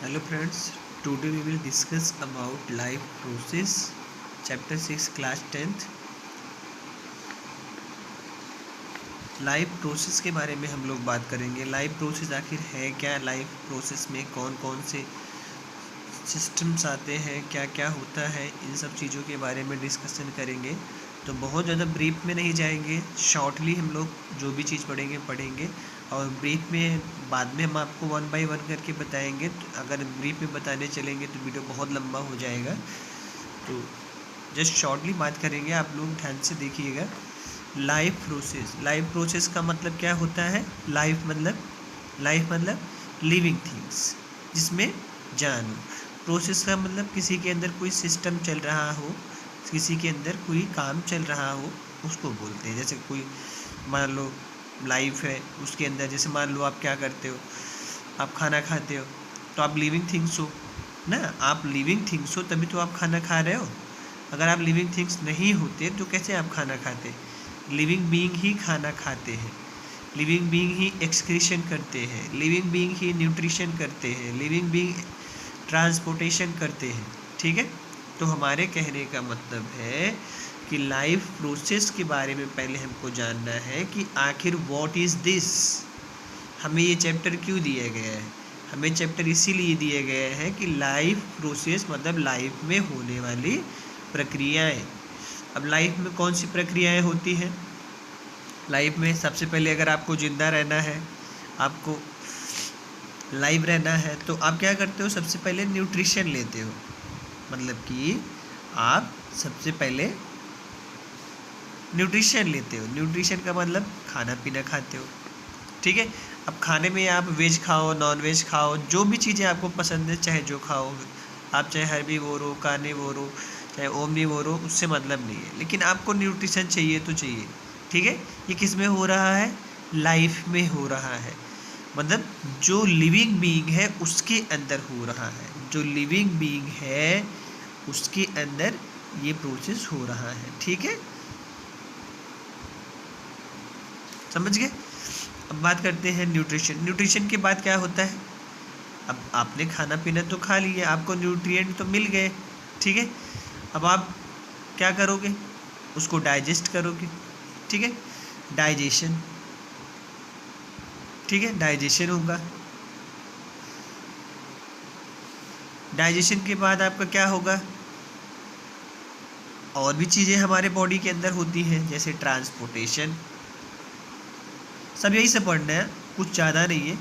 Hello friends, today we will discuss about life process, chapter 6, class 10th. Life process के बारे में हम लोग बात करेंगे। लाइफ प्रोसेस आखिर है क्या, लाइफ प्रोसेस में कौन कौन से सिस्टम्स आते हैं, क्या क्या होता है, इन सब चीज़ों के बारे में डिस्कशन करेंगे। तो बहुत ज़्यादा ब्रीफ में नहीं जाएंगे, शॉर्टली हम लोग जो भी चीज़ पढ़ेंगे और ब्रीफ में बाद में हम आपको 1 बाय 1 करके बताएंगे। तो अगर ब्रीफ में बताने चलेंगे तो वीडियो बहुत लंबा हो जाएगा, तो जस्ट शॉर्टली बात करेंगे, आप लोग ध्यान से देखिएगा। लाइफ प्रोसेस का मतलब क्या होता है? लाइफ मतलब लिविंग थिंग्स, जिसमें जान हो। प्रोसेस का मतलब किसी के अंदर कोई सिस्टम चल रहा हो, किसी के अंदर कोई काम चल रहा हो, उसको बोलते हैं। जैसे कोई मान लो लाइफ है, उसके अंदर जैसे मान लो आप क्या करते हो, आप खाना खाते हो, तो आप लिविंग थिंग्स हो ना। आप लिविंग थिंग्स हो तभी तो आप खाना खा रहे हो। अगर आप लिविंग थिंग्स नहीं होते तो कैसे आप खाना खाते? लिविंग बीइंग ही खाना खाते हैं, लिविंग बीइंग ही एक्सक्रीशन करते हैं, लिविंग बीइंग ही न्यूट्रिशन करते हैं, लिविंग बीइंग ट्रांसपोर्टेशन करते हैं। ठीक है, तो हमारे कहने का मतलब है कि लाइफ प्रोसेस के बारे में पहले हमको जानना है कि आखिर व्हाट इज़ दिस। हमें ये चैप्टर क्यों दिया गया है? हमें चैप्टर इसीलिए दिया गया है कि लाइफ प्रोसेस मतलब लाइफ में होने वाली प्रक्रियाएं। अब लाइफ में कौन सी प्रक्रियाएं होती हैं? लाइफ में सबसे पहले अगर आपको ज़िंदा रहना है, आपको लाइव रहना है, तो आप क्या करते हो? सबसे पहले न्यूट्रिशन लेते हो। मतलब कि आप सबसे पहले न्यूट्रिशन लेते हो। न्यूट्रिशन का मतलब खाना पीना खाते हो। ठीक है, अब खाने में आप वेज खाओ, नॉन वेज खाओ, जो भी चीज़ें आपको पसंद है, चाहे जो खाओ आप, चाहे हर्बीवोर हो, कार्निवोर हो, चाहे ओमनीवोर हो, उससे मतलब नहीं है, लेकिन आपको न्यूट्रिशन चाहिए तो चाहिए। ठीक है, ये किस में हो रहा है? लाइफ में हो रहा है। मतलब जो लिविंग बीइंग है उसके अंदर हो रहा है, जो लिविंग बीइंग है उसके अंदर ये प्रोसेस हो रहा है। ठीक है, समझ गए? अब बात करते हैं न्यूट्रिशन। न्यूट्रिशन के बाद क्या होता है? अब आपने खाना पीना तो खा लिया, आपको न्यूट्रिएंट तो मिल गए। ठीक है, अब आप क्या करोगे? उसको डाइजेस्ट करोगे। ठीक है, डाइजेशन। ठीक है, डाइजेशन होगा। डाइजेशन के बाद आपका क्या होगा? और भी चीज़ें हमारे बॉडी के अंदर होती हैं, जैसे ट्रांसपोर्टेशन। सब यही से पढ़ना है, कुछ ज़्यादा नहीं है।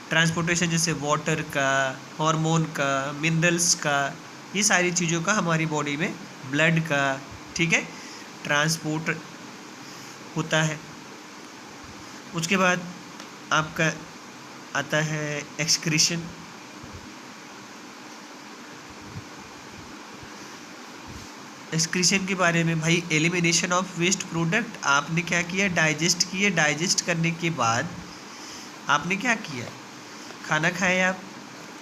ट्रांसपोर्टेशन जैसे वाटर का, हार्मोन का, मिनरल्स का, ये सारी चीज़ों का हमारी बॉडी में, ब्लड का, ठीक है, ट्रांसपोर्ट होता है। उसके बाद आपका आता है एक्सक्रीशन। एक्सक्रीशन के बारे में भाई, एलिमिनेशन ऑफ वेस्ट प्रोडक्ट। आपने क्या किया? डाइजेस्ट किए। डाइजेस्ट करने के बाद आपने क्या किया? खाना खाया, आप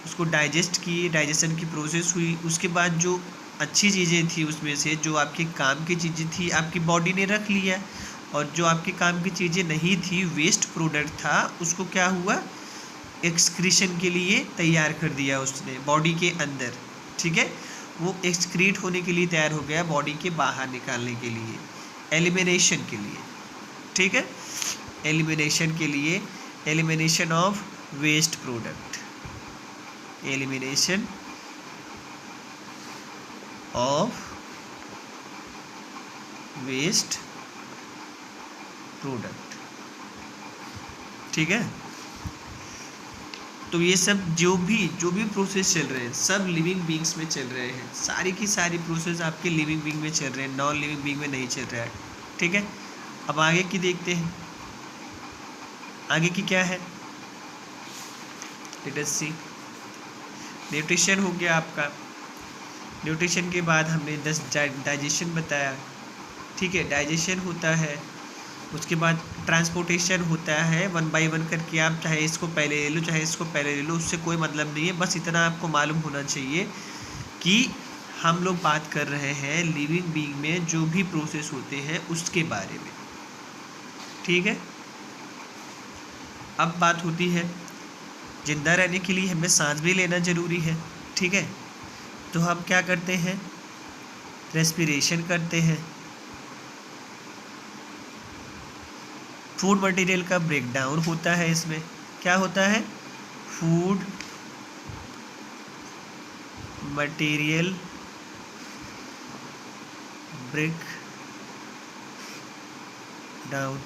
उसको डाइजेस्ट किए, डाइजेशन की प्रोसेस हुई। उसके बाद जो अच्छी चीज़ें थी उसमें से, जो आपके काम की चीज़ें थी, आपकी बॉडी ने रख लिया, और जो आपके काम की चीज़ें नहीं थी, वेस्ट प्रोडक्ट था, उसको क्या हुआ? एक्सक्रीशन के लिए तैयार कर दिया उसने बॉडी के अंदर। ठीक है, वो एक्सक्रीट होने के लिए तैयार हो गया, बॉडी के बाहर निकालने के लिए, एलिमिनेशन के लिए। ठीक है, एलिमिनेशन के लिए, elimination of waste product, elimination of waste product. ठीक है, तो ये सब जो भी प्रोसेस चल रहे हैं, सब लिविंग बीइंग्स में चल रहे हैं। सारी की सारी प्रोसेस आपके लिविंग बीइंग में चल रहे हैं, नॉन लिविंग बीइंग में नहीं चल रहा है। ठीक है, अब आगे की देखते हैं। आगे की क्या है? लेट अस सी। न्यूट्रिशन हो गया आपका। न्यूट्रिशन के बाद हमने 10 डाइजेशन बताया। ठीक है, डाइजेशन होता है। उसके बाद ट्रांसपोर्टेशन होता है, 1 बाय 1 करके। आप चाहे इसको पहले ले लो, चाहे इसको पहले ले लो, उससे कोई मतलब नहीं है। बस इतना आपको मालूम होना चाहिए कि हम लोग बात कर रहे हैं लिविंग बीइंग में जो भी प्रोसेस होते हैं उसके बारे में। ठीक है, अब बात होती है जिंदा रहने के लिए हमें सांस भी लेना ज़रूरी है, ठीक है। तो हम क्या करते हैं, रेस्पिरेशन करते हैं। फूड मटेरियल का ब्रेकडाउन होता है, इसमें क्या होता है, फूड मटेरियल ब्रेक डाउन।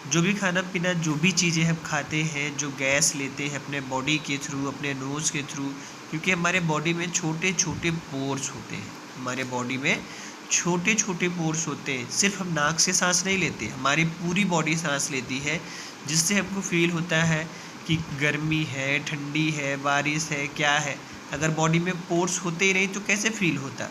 जो भी खाना पीना, जो भी चीज़ें हम खाते हैं, जो गैस लेते हैं अपने बॉडी के थ्रू, अपने नोज़ के थ्रू, क्योंकि हमारे बॉडी में छोटे छोटे पोर्स होते हैं, हमारे बॉडी में छोटे छोटे पोर्स होते हैं। सिर्फ हम नाक से सांस नहीं लेते, हमारी पूरी बॉडी सांस लेती है, जिससे हमको फील होता है कि गर्मी है, ठंडी है, बारिश है, क्या है। अगर बॉडी में पोर्स होते ही नहीं तो कैसे फील होता।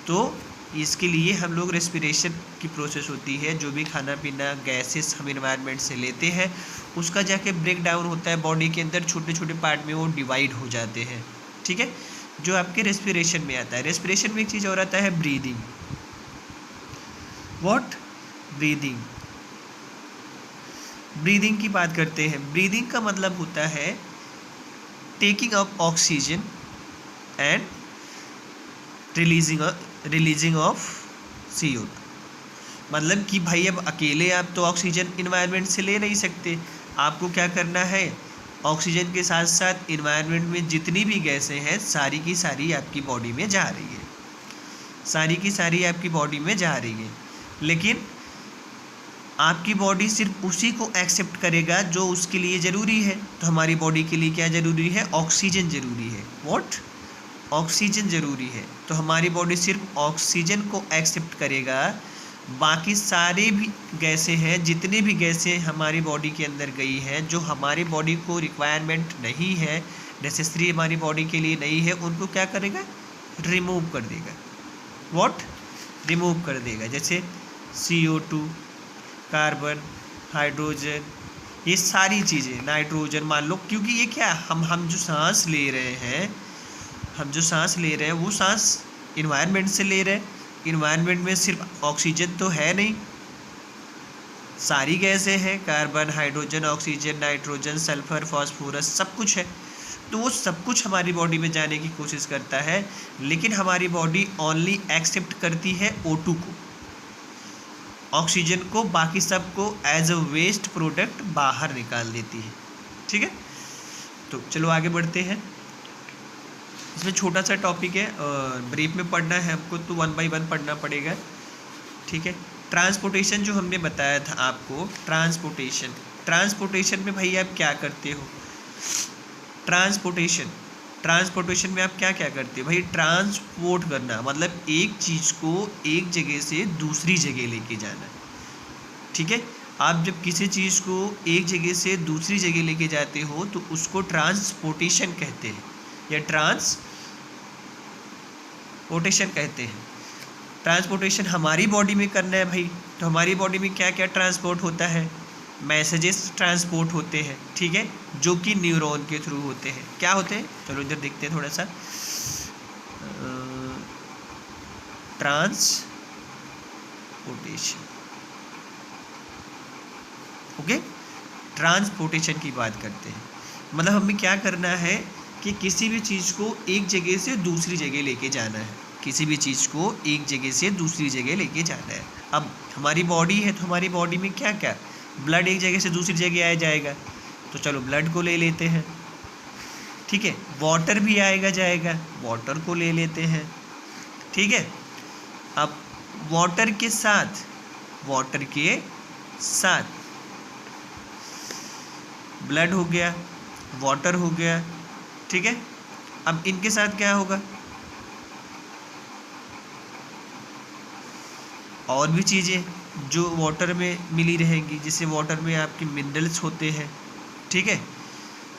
तो इसके लिए हम लोग रेस्पिरेशन की प्रोसेस होती है, जो भी खाना पीना गैसेस हम इन्वायरमेंट से लेते हैं उसका जाके ब्रेक डाउन होता है बॉडी के अंदर, छोटे छोटे पार्ट में वो डिवाइड हो जाते हैं, ठीक है, जो आपके रेस्पिरेशन में आता है। रेस्पिरेशन में एक चीज़ और आता है, ब्रीदिंग। What, breathing. ब्रीदिंग की बात करते हैं। ब्रीदिंग का मतलब होता है taking up oxygen and releasing of CO2। मतलब कि भाई अब अकेले आप तो ऑक्सीजन इन्वायरमेंट से ले नहीं सकते, आपको क्या करना है, ऑक्सीजन के साथ साथ इन्वायरमेंट में जितनी भी गैसें हैं सारी की सारी आपकी बॉडी में जा रही है, सारी की सारी आपकी बॉडी में जा रही है। लेकिन आपकी बॉडी सिर्फ उसी को एक्सेप्ट करेगा जो उसके लिए ज़रूरी है। तो हमारी बॉडी के लिए क्या ज़रूरी है, ऑक्सीजन ज़रूरी है। व्हाट, ऑक्सीजन ज़रूरी है। तो हमारी बॉडी सिर्फ ऑक्सीजन को एक्सेप्ट करेगा, बाकी सारे भी गैसें हैं, जितने भी गैसें हमारी बॉडी के अंदर गई हैं जो हमारी बॉडी को रिक्वायरमेंट नहीं है, नेसेसरी हमारी बॉडी के लिए नहीं है, उनको क्या करेगा, रिमूव कर देगा। व्हाट, रिमूव कर देगा। जैसे CO2, कार्बन, हाइड्रोजन, ये सारी चीज़ें, नाइट्रोजन मान लो, क्योंकि ये क्या, हम जो सांस ले रहे हैं, हम जो सांस ले रहे हैं वो सांस इन्वायरमेंट से ले रहे हैं। इन्वायरमेंट में सिर्फ ऑक्सीजन तो है नहीं, सारी गैसें हैं, carbon, hydrogen, oxygen, nitrogen, sulphur, phosphorus, सब कुछ है। तो वो सब कुछ हमारी बॉडी में जाने की कोशिश करता है, लेकिन हमारी बॉडी ओनली एक्सेप्ट करती है O2 को, ऑक्सीजन को, बाकी सब को एज अ वेस्ट प्रोडक्ट बाहर निकाल देती है, ठीक है। तो चलो आगे बढ़ते हैं। इसमें छोटा सा टॉपिक है, ब्रीफ में पढ़ना है हमको, तो 1 बाय 1 पढ़ना पड़ेगा, ठीक है। ट्रांसपोर्टेशन जो हमने बताया था आपको, ट्रांसपोर्टेशन में भाई आप क्या करते हो, ट्रांसपोर्टेशन में आप क्या क्या करते हो भाई, ट्रांसपोर्ट करना मतलब एक चीज़ को एक जगह से दूसरी जगह लेके जाना, ठीक है। आप जब किसी चीज़ को एक जगह से दूसरी जगह लेके जाते हो तो उसको ट्रांसपोर्टेशन कहते हैं, या ट्रांसपोर्टेशन कहते हैं। ट्रांसपोर्टेशन हमारी बॉडी में करना है भाई, तो हमारी बॉडी में क्या क्या ट्रांसपोर्ट होता है, मैसेजेस ट्रांसपोर्ट होते हैं, ठीक है, जो कि न्यूरॉन के थ्रू होते हैं। क्या होते हैं, चलो इधर देखते हैं थोड़ा सा। ट्रांसपोर्टेशन, ओके, ट्रांसपोर्टेशन की बात करते हैं। मतलब हमें क्या करना है कि किसी भी चीज़ को एक जगह से दूसरी जगह लेके जाना है, किसी भी चीज़ को एक जगह से दूसरी जगह लेके जाना है। अब हमारी बॉडी है, तो हमारी बॉडी में क्या क्या, ब्लड एक जगह से दूसरी जगह आ जाएगा, तो चलो ब्लड को ले लेते हैं, ठीक है। वाटर भी आएगा जाएगा, वाटर को ले लेते हैं, ठीक है। अब वाटर के साथ ब्लड हो गया, वाटर हो गया, ठीक है। अब इनके साथ क्या होगा, और भी चीज़ें जो वाटर में मिली रहेंगी, जैसे वाटर में आपके मिनरल्स होते हैं, ठीक है,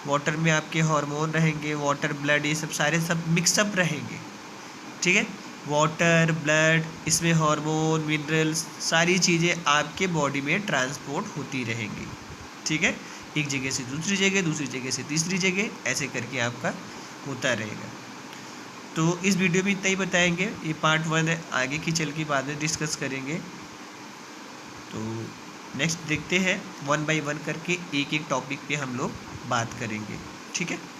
वाटर में आपके हार्मोन रहेंगे, वाटर, ब्लड, ये सब सारे सब मिक्सअप रहेंगे, ठीक है। वाटर, ब्लड, इसमें हार्मोन, मिनरल्स, सारी चीज़ें आपके बॉडी में ट्रांसपोर्ट होती रहेंगी, ठीक है। एक जगह से दूसरी जगह, दूसरी जगह से तीसरी जगह, ऐसे करके आपका होता रहेगा। तो इस वीडियो में इतना ही बताएंगे, ये पार्ट 1 है, आगे की चल के बाद में डिस्कस करेंगे। तो नेक्स्ट देखते हैं 1 बाय 1 करके, एक एक टॉपिक पे हम लोग बात करेंगे। ठीक है।